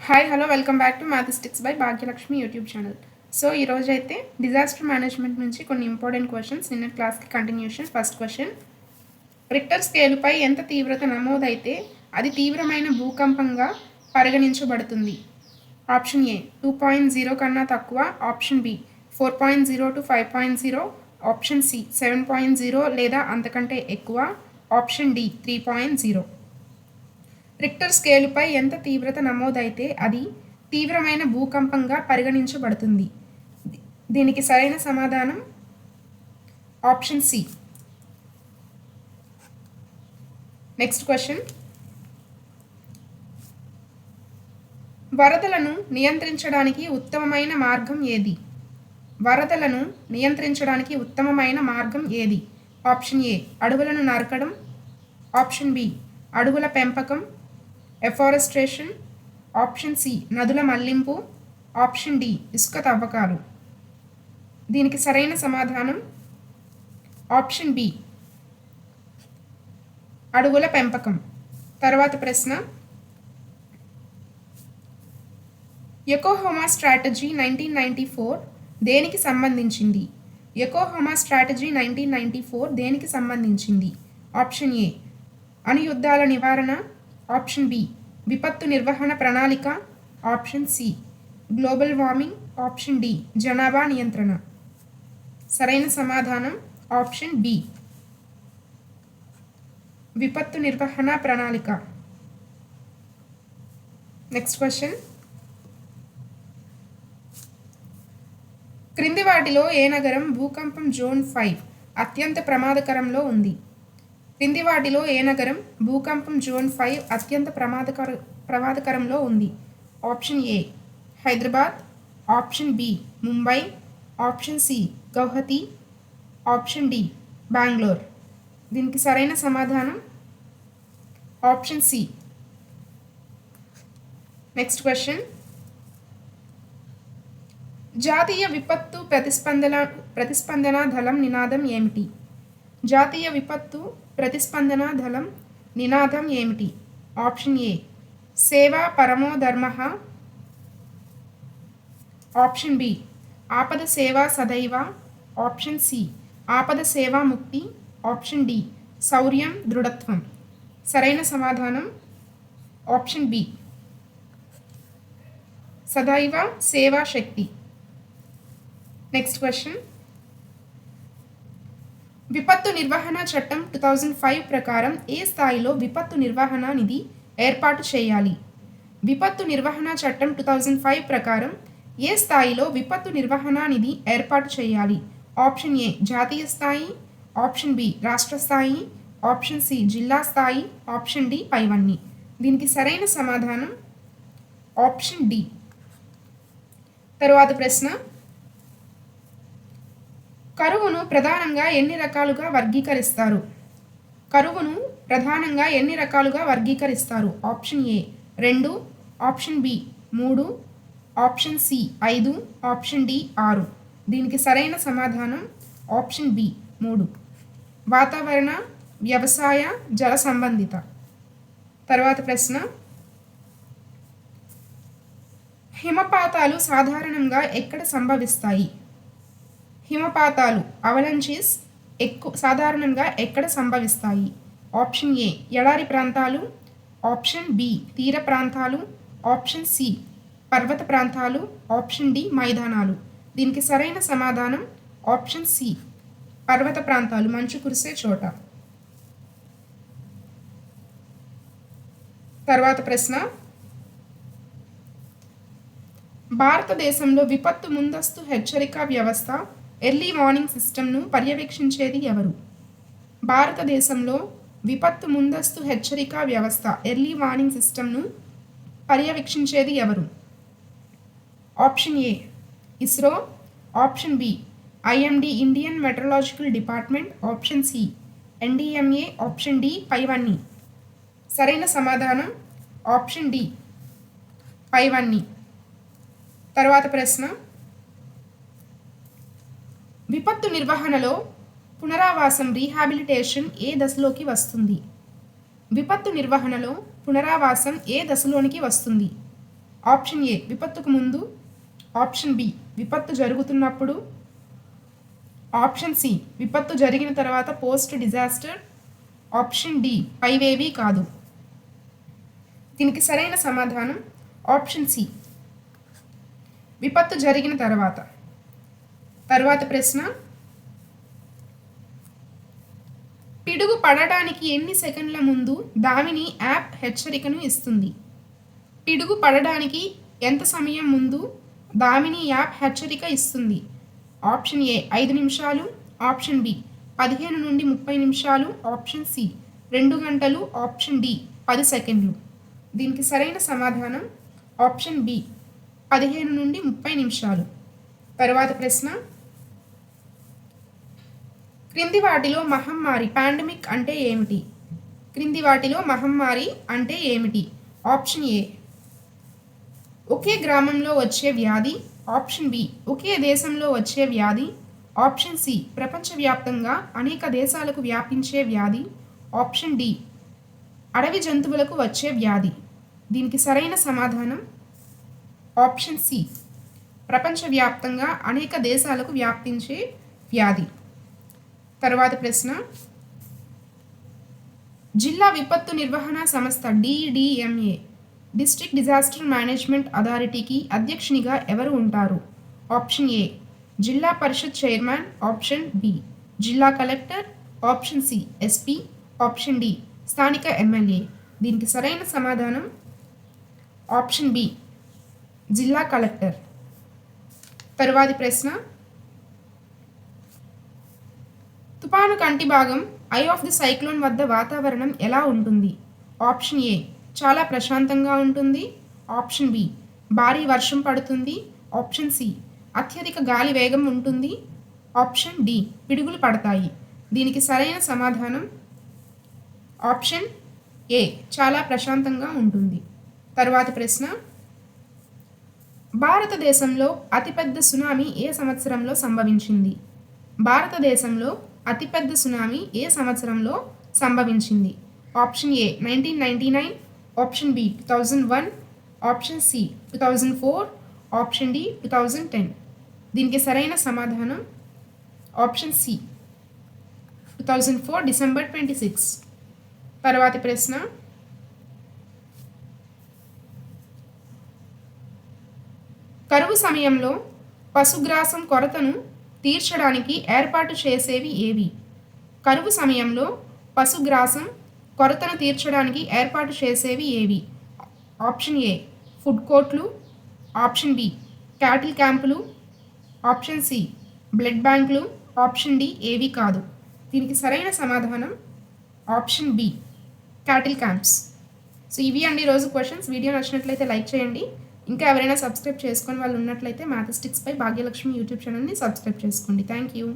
Hi hello welcome back to mathematics by Bhagyalakshmi YouTube channel. So ఈరోజు అయితే disaster management నుంచి కొన్ని ఇంపార్టెంట్ క్వశ్చన్స్ నిన్న క్లాస్కి కంటిన్యూషన్. ఫస్ట్ క్వశ్చన్, రిక్టర్ స్కేలుపై ఎంత తీవ్రత నమోదైతే అది తీవ్రమైన భూకంపంగా పరిగణించబడుతుంది? ఆప్షన్ ఏ 2.0 కన్నా తక్కువ, option B 4.0 to 5.0, option C 7.0 లేదా అంతకంటే ఎక్కువ, ఆప్షన్ డి 3.0. రిక్టర్ స్కేలుపై ఎంత తీవ్రత నమోదైతే అది తీవ్రమైన భూకంపంగా పరిగణించబడుతుంది? దీనికి సరైన సమాధానం ఆప్షన్ సి. నెక్స్ట్ క్వశ్చన్, వరదలను నియంత్రించడానికి ఉత్తమమైన మార్గం ఏది? వరదలను నియంత్రించడానికి ఉత్తమమైన మార్గం ఏది? ఆప్షన్ ఏ అడవులను నరకడం, ఆప్షన్ బి అడవుల పెంపకం, ఎఫారెస్ట్రేషన్, ఆప్షన్ సి నదుల మళ్లింపు, ఆప్షన్ డి ఇసుక తవ్వకాలు. దీనికి సరైన సమాధానం ఆప్షన్ బి అడవుల పెంపకం. తర్వాత ప్రశ్న, యొకోహామా స్ట్రాటజీ 1994 దేనికి సంబంధించింది? యొకోహామా స్ట్రాటజీ 1994 దేనికి సంబంధించింది? ఆప్షన్ ఏ అణుయుద్ధాల నివారణ, ఆప్షన్ బి విపత్తు నిర్వహణ ప్రణాళిక, option C global warming, option D జనాభా నియంత్రణ. సరైన సమాధానం ఆప్షన్ బి విపత్తు నిర్వహణ ప్రణాళిక. నెక్స్ట్ క్వశ్చన్, క్రింది వాటిలో ఏ నగరం భూకంపం జోన్ 5 అత్యంత ప్రమాదకరంలో ఉంది? క్రింది వాటిలో ఏ నగరం భూకంపం జోన్ 5 అత్యంత ప్రమాదకరంలో ఉంది? Option A Hyderabad, option B Mumbai, option C Guwahati, option D Bengaluru. దీనికి సరైన సమాధానం ఆప్షన్ సి. నెక్స్ట్ క్వశ్చన్, జాతీయ విపత్తు ప్రతిస్పందన దళం నినాదం ఏమిటి? జాతీయ విపత్తు ప్రతిస్పందన దళం నినాదం ఏమిటి? ఆప్షన్ ఏ సేవా పరమో ధర్మః, ఆప్షన్ బి ఆపద సేవా సదైవ, ఆప్షన్ సి ఆపద సేవా ముక్తి, ఆప్షన్ డి శౌర్యం దృఢత్వం. సరైన సమాధానం ఆప్షన్ బి సదైవ సేవా శక్తి. నెక్స్ట్ క్వశ్చన్, విపత్తు నిర్వహణ చట్టం 2005 ప్రకారం ఏ స్థాయిలో విపత్తు నిర్వహణ నిధి ఏర్పాటు చేయాలి? విపత్తు నిర్వహణ చట్టం 2005 ప్రకారం ఏ స్థాయిలో విపత్తు నిర్వహణ నిధి ఏర్పాటు చేయాలి? ఆప్షన్ ఏ జాతీయ స్థాయి, ఆప్షన్ బి రాష్ట్ర స్థాయి, ఆప్షన్ సి జిల్లా స్థాయి, ఆప్షన్ డి పైవన్నీ. దీనికి సరైన సమాధానం ఆప్షన్ డి. తరువాత ప్రశ్న, కరువును ప్రధానంగా ఎన్ని రకాలుగా వర్గీకరిస్తారు? కరువును ప్రధానంగా ఎన్ని రకాలుగా వర్గీకరిస్తారు? Option A 2, option B 3, option C 5, option D 6. దీనికి సరైన సమాధానం ఆప్షన్ బి 3. వాతావరణ, వ్యవసాయ, జల సంబంధిత. తర్వాత ప్రశ్న, హిమపాతాలు సాధారణంగా ఎక్కడ సంభవిస్తాయి? హిమపాతాలు అవలంచిస్ సాధారణంగా ఎక్కడ సంభవిస్తాయి? ఆప్షన్ ఏ ఎడారి ప్రాంతాలు, ఆప్షన్ బి తీర ప్రాంతాలు, ఆప్షన్ సి పర్వత ప్రాంతాలు, ఆప్షన్ డి మైదానాలు. దీనికి సరైన సమాధానం ఆప్షన్ సి పర్వత ప్రాంతాలు, మంచు కురిసే చోట. తర్వాత ప్రశ్న, భారతదేశంలో విపత్తు ముందస్తు హెచ్చరిక వ్యవస్థ ఎర్లీ వార్నింగ్ సిస్టమ్ను పర్యవేక్షించేది ఎవరు? భారతదేశంలో విపత్తు ముందస్తు హెచ్చరిక వ్యవస్థ ఎర్లీ వార్నింగ్ సిస్టమ్ను పర్యవేక్షించేది ఎవరు? Option A ISRO, option B IMD Indian meteorological department, option C NDMA, option D పైవన్నీ. సరైన సమాధానం ఆప్షన్ డి పైవన్నీ. తర్వాత ప్రశ్న, విపత్తు నిర్వహణలో పునరావాసం రీహాబిలిటేషన్ ఏ దశలోకి వస్తుంది? విపత్తు నిర్వహణలో పునరావాసం ఏ దశలోనికి వస్తుంది? ఆప్షన్ ఏ విపత్తుకు ముందు, ఆప్షన్ బి విపత్తు జరుగుతున్నప్పుడు, ఆప్షన్ సి విపత్తు జరిగిన తర్వాత పోస్ట్ డిజాస్టర్, ఆప్షన్ డి పైవేవీ కాదు. దీనికి సరైన సమాధానం ఆప్షన్ సి విపత్తు జరిగిన తర్వాత. తర్వాత ప్రశ్న, పిడుగు పడడానికి ఎన్ని సెకండ్ల ముందు దామిని యాప్ హెచ్చరికను ఇస్తుంది? పిడుగు పడడానికి ఎంత సమయం ముందు దామిని యాప్ హెచ్చరిక ఇస్తుంది? ఆప్షన్ ఏ 5 నిమిషాలు, ఆప్షన్ బి 15 నుండి 30 నిమిషాలు, ఆప్షన్ సి 2 గంటలు, ఆప్షన్ డి 10 సెకండ్లు. దీనికి సరైన సమాధానం ఆప్షన్ బి 15 నుండి 30 నిమిషాలు. తరువాత ప్రశ్న, క్రింది వాటిలో మహమ్మారి పాండమిక్ అంటే ఏమిటి? క్రింది వాటిలో మహమ్మారి అంటే ఏమిటి? ఆప్షన్ ఏ ఒకే గ్రామంలో వచ్చే వ్యాధి, ఆప్షన్ బి ఒకే దేశంలో వచ్చే వ్యాధి, ఆప్షన్ సి ప్రపంచవ్యాప్తంగా అనేక దేశాలకు వ్యాపించే వ్యాధి, ఆప్షన్ డి అడవి జంతువులకు వచ్చే వ్యాధి. దీనికి సరైన సమాధానం ఆప్షన్ సి ప్రపంచవ్యాప్తంగా అనేక దేశాలకు వ్యాపించే వ్యాధి. తరువాత ప్రశ్న, జిల్లా విపత్తు నిర్వహణ సంస్థ DDMA డిస్ట్రిక్ట్ డిజాస్టర్ మేనేజ్మెంట్ అథారిటీకి అధ్యక్షునిగా ఎవరు ఉంటారు? Option A Zilla Parishad chairman, option B Zilla collector, option C SP, option D స్థానిక ఎమ్మెల్యే. దీనికి సరైన సమాధానం ఆప్షన్ బి జిల్లా కలెక్టర్. తరువాతి ప్రశ్న, తుపాను కంటి భాగం ఐ ఆఫ్ ది సైక్లోన్ వద్ద వాతావరణం ఎలా ఉంటుంది? ఆప్షన్ ఏ చాలా ప్రశాంతంగా ఉంటుంది, ఆప్షన్ బి భారీ వర్షం పడుతుంది, ఆప్షన్ సి అత్యధిక గాలి వేగం ఉంటుంది, ఆప్షన్ డి పిడుగులు పడతాయి. దీనికి సరైన సమాధానం ఆప్షన్ ఏ చాలా ప్రశాంతంగా ఉంటుంది. తరువాతి ప్రశ్న, భారతదేశంలో అతిపెద్ద సునామీ ఏ సంవత్సరంలో సంభవించింది? భారతదేశంలో అతిపెద్ద సునామీ ఏ సంవత్సరంలో సంభవించింది? Option A 1999, option B 2001, option C 2004, option D 2010. దీనికి సరైన సమాధానం ఆప్షన్ సి 2004 డిసెంబర్ 26. తరువాతి ప్రశ్న, కరువు సమయంలో పశుగ్రాసం కొరతను తీర్చడానికి ఏర్పాటు చేసేవి ఏవి? కరువు సమయంలో పశుగ్రాసం కొరతను తీర్చడానికి ఏర్పాటు చేసేవి ఏవి? ఆప్షన్ ఏ ఫుడ్ కోర్ట్లు, ఆప్షన్ బి క్యాటిల్ క్యాంపులు, ఆప్షన్ సి బ్లడ్ బ్యాంకులు, ఆప్షన్ డి ఏవి కాదు. దీనికి సరైన సమాధానం option B cattle camps. So ఇవి అండి ఈరోజు క్వశ్చన్స్. వీడియో నచ్చినట్లయితే లైక్ చేయండి. ఇంకా ఎవరైనా సబ్స్క్రైబ్ చేసుకొని వాళ్ళు ఉన్నట్లయితే మ్యాథమెటిక్స్ బై భాగ్యలక్ష్మి యూట్యూబ్ ఛానల్ని సబ్స్క్రైబ్ చేసుకోండి. Thank you.